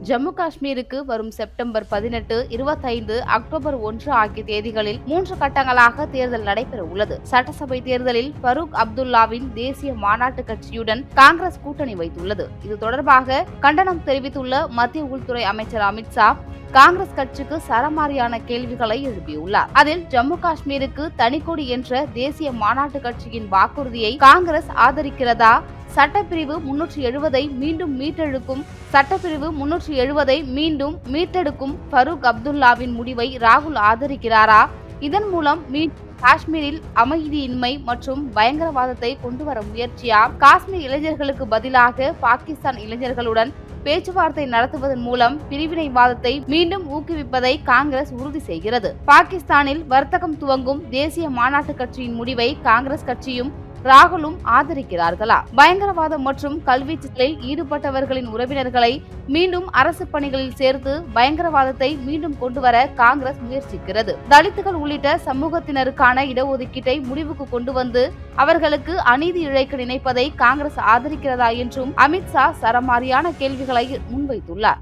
ஜம்மு காஷ்மீருக்கு வரும் September 18, 25, October 1 ஆகிய தேதிகளில் 3 கட்டங்களாக தேர்தல் நடைபெற உள்ளது. சட்டசபை தேர்தலில் பரூக் அப்துல்லாவின் தேசிய மாநாட்டு கட்சியுடன் காங்கிரஸ் கூட்டணி வைத்துள்ளது. இது தொடர்பாக கண்டனம் தெரிவித்துள்ள மத்திய உள்துறை அமைச்சர் அமித்ஷா காங்கிரஸ் கட்சிக்கு சரமாரியான கேள்விகளை எழுப்பியுள்ளார். அதில் ஜம்மு காஷ்மீருக்கு தனிக்கொடி என்ற தேசிய மாநாட்டு கட்சியின் வாக்குறுதியை காங்கிரஸ் ஆதரிக்கிறதா, சட்டப்பிரிவு 370 மீண்டும் மீட்டெடுக்கும் சட்டப்பிரிவு 370 மீண்டும் மீட்டெடுக்கும் பரூக் அப்துல்லாவின் முடிவை ராகுல் ஆதரிக்கிறாரா, இதன் மூலம் காஷ்மீரில் அமைதியின்மை மற்றும் பயங்கரவாதத்தை கொண்டுவர முயற்சியா, காஷ்மீர் இளைஞர்களுக்கு பதிலாக பாகிஸ்தான் இளைஞர்களுடன் பேச்சுவார்த்தை நடத்துவதன் மூலம் பிரிவினைவாதத்தை மீண்டும் ஊக்குவிப்பதை காங்கிரஸ் உறுதி செய்கிறது. பாகிஸ்தானில் வர்த்தகம் துவங்கும் தேசிய மாநாட்டு கட்சியின் முடிவை காங்கிரஸ் கட்சியும் ராகுலும் ஆதரிக்கிறார்களா, பயங்கரவாதம் மற்றும் கல்வீச்சுகளில் ஈடுபட்டவர்களின் உறவினர்களை மீண்டும் அரசு பணிகளில் சேர்த்து பயங்கரவாதத்தை மீண்டும் கொண்டுவர காங்கிரஸ் முயற்சிக்கிறது. தலித்துகள் உள்ளிட்ட சமூகத்தினருக்கான இடஒதுக்கீட்டை முடிவுக்கு கொண்டு வந்து அவர்களுக்கு அநீதி இழைக்க நினைப்பதை காங்கிரஸ் ஆதரிக்கிறதா என்றும் அமித்ஷா சரமாரியான கேள்விகளை முன்வைத்துள்ளார்.